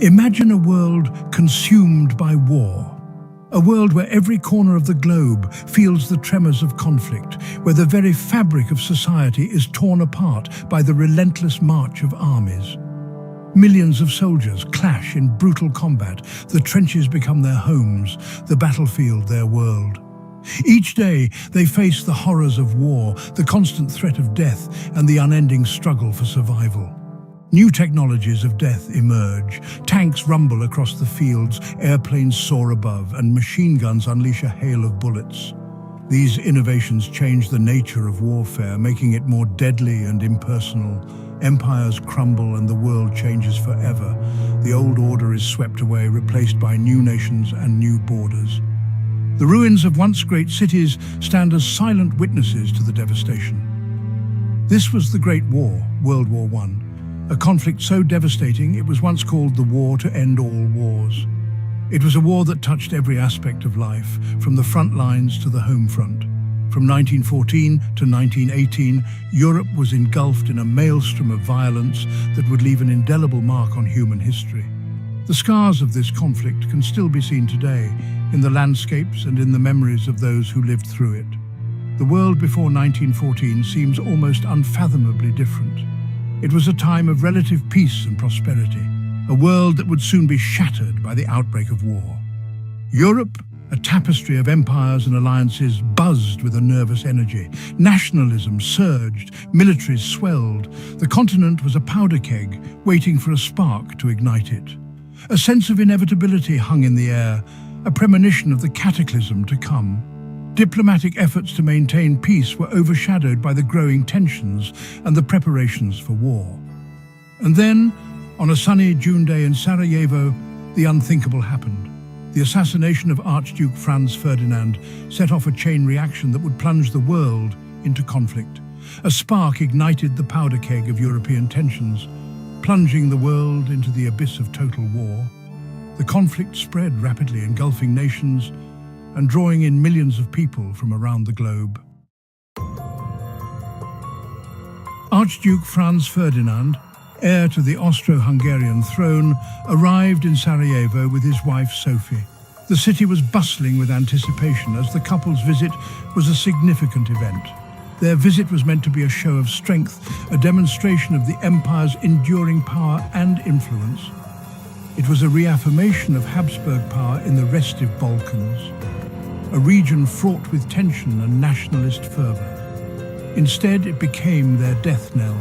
Imagine a world consumed by war. A world where every corner of the globe feels the tremors of conflict, where the very fabric of society is torn apart by the relentless march of armies. Millions of soldiers clash in brutal combat. The trenches become their homes, the battlefield their world. Each day they face the horrors of war, the constant threat of death, and the unending struggle for survival. New technologies of death emerge. Tanks rumble across the fields, airplanes soar above, and machine guns unleash a hail of bullets. These innovations change the nature of warfare, making it more deadly and impersonal. Empires crumble and the world changes forever. The old order is swept away, replaced by new nations and new borders. The ruins of once great cities stand as silent witnesses to the devastation. This was the Great War, World War I. A conflict so devastating it was once called the war to end all wars. It was a war that touched every aspect of life, from the front lines to the home front. From 1914 to 1918, Europe was engulfed in a maelstrom of violence that would leave an indelible mark on human history. The scars of this conflict can still be seen today, in the landscapes and in the memories of those who lived through it. The world before 1914 seems almost unfathomably different. It was a time of relative peace and prosperity, a world that would soon be shattered by the outbreak of war. Europe, a tapestry of empires and alliances, buzzed with a nervous energy. Nationalism surged, militaries swelled. The continent was a powder keg, waiting for a spark to ignite it. A sense of inevitability hung in the air, a premonition of the cataclysm to come. Diplomatic efforts to maintain peace were overshadowed by the growing tensions and the preparations for war. And then, on a sunny June day in Sarajevo, the unthinkable happened. The assassination of Archduke Franz Ferdinand set off a chain reaction that would plunge the world into conflict. A spark ignited the powder keg of European tensions, plunging the world into the abyss of total war. The conflict spread rapidly, engulfing nations and drawing in millions of people from around the globe. Archduke Franz Ferdinand, heir to the Austro-Hungarian throne, arrived in Sarajevo with his wife Sophie. The city was bustling with anticipation as the couple's visit was a significant event. Their visit was meant to be a show of strength, a demonstration of the empire's enduring power and influence. It was a reaffirmation of Habsburg power in the restive Balkans, a region fraught with tension and nationalist fervor. Instead, it became their death knell.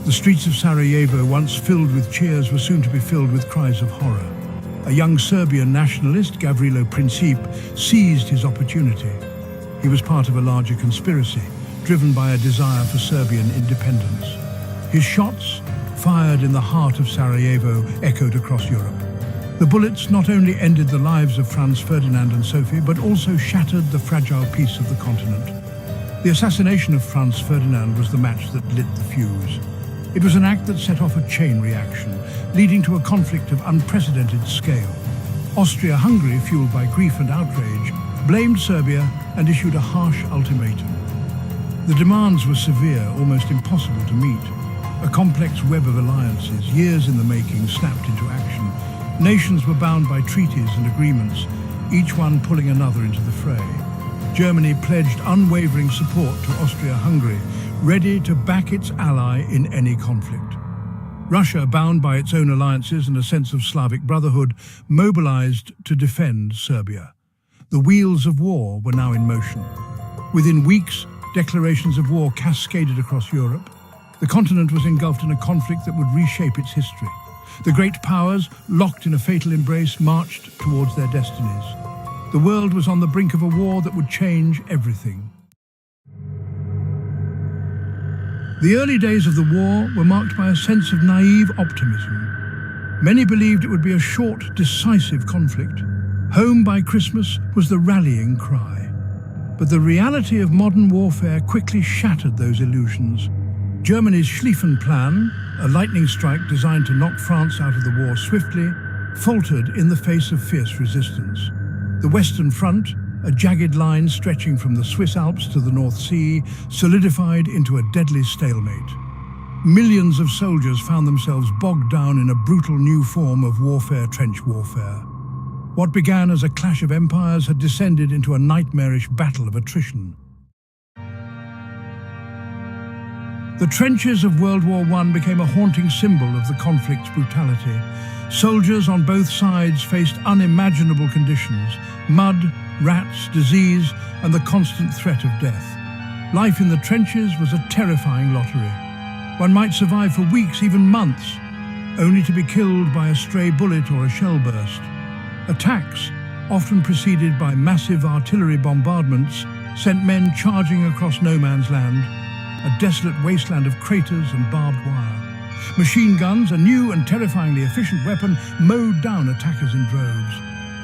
The streets of Sarajevo, once filled with cheers, were soon to be filled with cries of horror. A young Serbian nationalist, Gavrilo Princip, seized his opportunity. He was part of a larger conspiracy, driven by a desire for Serbian independence. His shots, fired in the heart of Sarajevo, echoed across Europe. The bullets not only ended the lives of Franz Ferdinand and Sophie, but also shattered the fragile peace of the continent. The assassination of Franz Ferdinand was the match that lit the fuse. It was an act that set off a chain reaction, leading to a conflict of unprecedented scale. Austria-Hungary, fueled by grief and outrage, blamed Serbia and issued a harsh ultimatum. The demands were severe, almost impossible to meet. A complex web of alliances, years in the making, snapped into action. Nations were bound by treaties and agreements, each one pulling another into the fray. Germany pledged unwavering support to Austria-Hungary, ready to back its ally in any conflict. Russia, bound by its own alliances and a sense of Slavic brotherhood, mobilized to defend Serbia. The wheels of war were now in motion. Within weeks, declarations of war cascaded across Europe. The continent was engulfed in a conflict that would reshape its history. The great powers, locked in a fatal embrace, marched towards their destinies. The world was on the brink of a war that would change everything. The early days of the war were marked by a sense of naive optimism. Many believed it would be a short, decisive conflict. Home by Christmas was the rallying cry. But the reality of modern warfare quickly shattered those illusions. Germany's Schlieffen Plan, a lightning strike designed to knock France out of the war swiftly, faltered in the face of fierce resistance. The Western Front, a jagged line stretching from the Swiss Alps to the North Sea, solidified into a deadly stalemate. millions of soldiers found themselves bogged down in a brutal new form of warfare, trench warfare. What began as a clash of empires had descended into a nightmarish battle of attrition. The trenches of World War I became a haunting symbol of the conflict's brutality. Soldiers on both sides faced unimaginable conditions: mud, rats, disease, and the constant threat of death. Life in the trenches was a terrifying lottery. One might survive for weeks, even months, only to be killed by a stray bullet or a shell burst. Attacks, often preceded by massive artillery bombardments, sent men charging across no man's land, a desolate wasteland of craters and barbed wire. Machine guns, a new and terrifyingly efficient weapon, mowed down attackers in droves.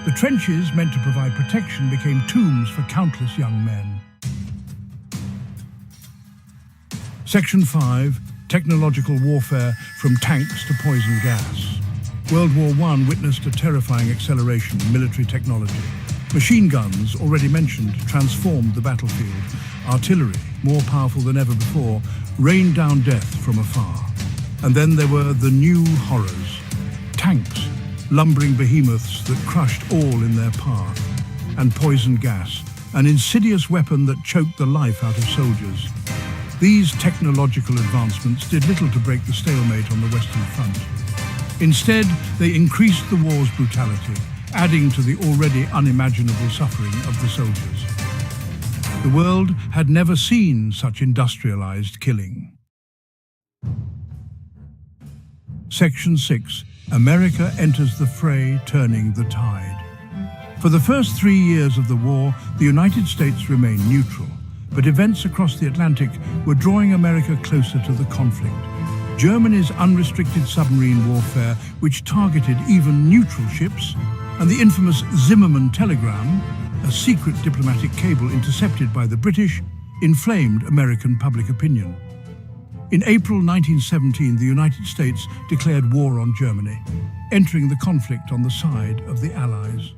The trenches, meant to provide protection, became tombs for countless young men. Section 5. Technological warfare from tanks to poison gas. World War I witnessed a terrifying acceleration in military technology. Machine guns, already mentioned, transformed the battlefield. Artillery, more powerful than ever before, rained down death from afar. And then there were the new horrors. Tanks, lumbering behemoths that crushed all in their path. And poison gas, an insidious weapon that choked the life out of soldiers. These technological advancements did little to break the stalemate on the Western Front. Instead, they increased the war's brutality, adding to the already unimaginable suffering of the soldiers. The world had never seen such industrialized killing. Section 6. America enters the fray, turning the tide. For the first 3 years of the war, the United States remained neutral, but events across the Atlantic were drawing America closer to the conflict. Germany's unrestricted submarine warfare, which targeted even neutral ships, and the infamous Zimmermann telegram, a secret diplomatic cable intercepted by the British, inflamed American public opinion. In April 1917, the United States declared war on Germany, entering the conflict on the side of the Allies.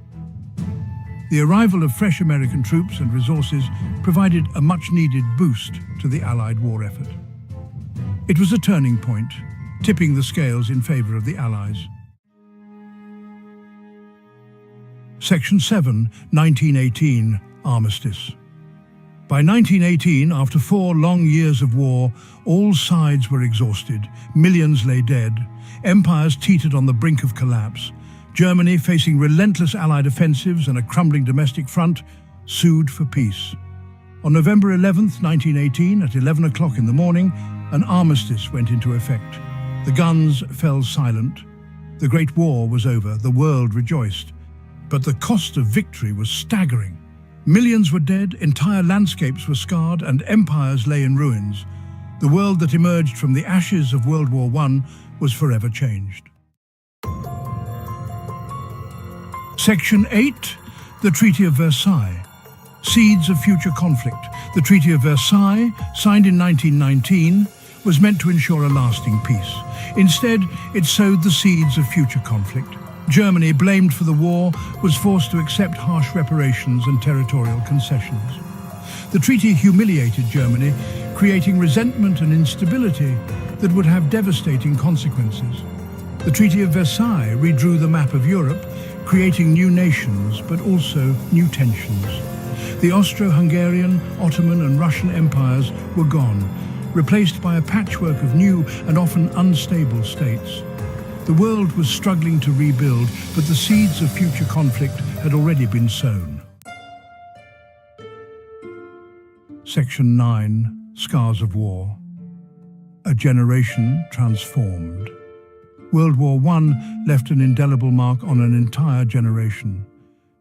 The arrival of fresh American troops and resources provided a much-needed boost to the Allied war effort. It was a turning point, tipping the scales in favor of the Allies. Section 7, 1918, Armistice. By 1918, after 4 long years of war, all sides were exhausted, millions lay dead, empires teetered on the brink of collapse. Germany, facing relentless Allied offensives and a crumbling domestic front, sued for peace. On November 11, 1918, at 11 o'clock in the morning, an armistice went into effect. The guns fell silent. The Great War was over. The world rejoiced. But the cost of victory was staggering. Millions were dead, entire landscapes were scarred, and empires lay in ruins. The world that emerged from the ashes of World War I was forever changed. Section 8, the Treaty of Versailles. Seeds of future conflict. The Treaty of Versailles, signed in 1919, was meant to ensure a lasting peace. Instead, it sowed the seeds of future conflict. Germany, blamed for the war, was forced to accept harsh reparations and territorial concessions. The treaty humiliated Germany, creating resentment and instability that would have devastating consequences. The Treaty of Versailles redrew the map of Europe, creating new nations, but also new tensions. The Austro-Hungarian, Ottoman and Russian empires were gone, replaced by a patchwork of new and often unstable states. The world was struggling to rebuild, but the seeds of future conflict had already been sown. Section 9, Scars of War. A generation transformed. World War I left an indelible mark on an entire generation.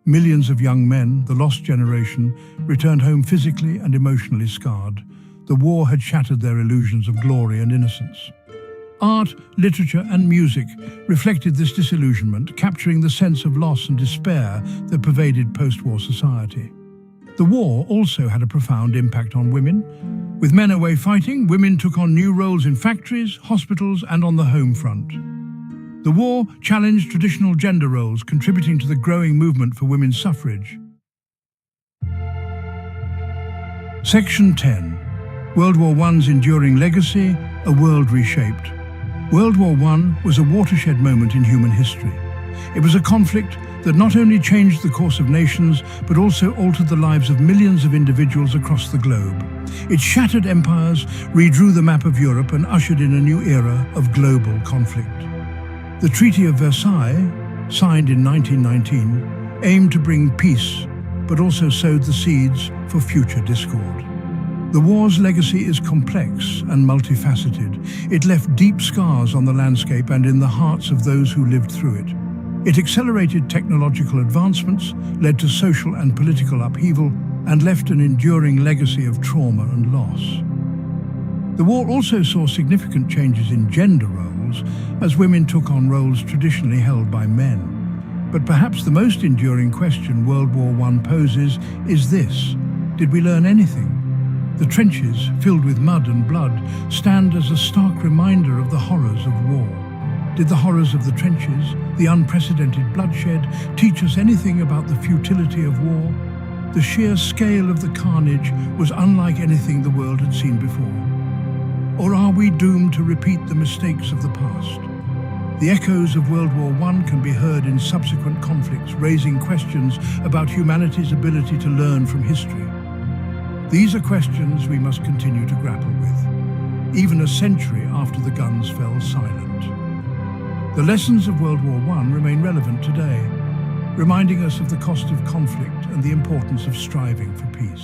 Millions of young men, the lost generation, returned home physically and emotionally scarred. The war had shattered their illusions of glory and innocence. Art, literature and music reflected this disillusionment, capturing the sense of loss and despair that pervaded post-war society. The war also had a profound impact on women. With men away fighting, women took on new roles in factories, hospitals and on the home front. The war challenged traditional gender roles, contributing to the growing movement for women's suffrage. Section 10. World War I's enduring legacy, a world reshaped. World War I was a watershed moment in human history. It was a conflict that not only changed the course of nations, but also altered the lives of millions of individuals across the globe. It shattered empires, redrew the map of Europe, and ushered in a new era of global conflict. The Treaty of Versailles, signed in 1919, aimed to bring peace, but also sowed the seeds for future discord. The war's legacy is complex and multifaceted. It left deep scars on the landscape and in the hearts of those who lived through it. It accelerated technological advancements, led to social and political upheaval, and left an enduring legacy of trauma and loss. The war also saw significant changes in gender roles, as women took on roles traditionally held by men. But perhaps the most enduring question World War I poses is this: did we learn anything? The trenches, filled with mud and blood, stand as a stark reminder of the horrors of war. Did the horrors of the trenches, the unprecedented bloodshed, teach us anything about the futility of war? The sheer scale of the carnage was unlike anything the world had seen before. Or are we doomed to repeat the mistakes of the past? The echoes of World War I can be heard in subsequent conflicts, raising questions about humanity's ability to learn from history. These are questions we must continue to grapple with, even a century after the guns fell silent. The lessons of World War I remain relevant today, reminding us of the cost of conflict and the importance of striving for peace.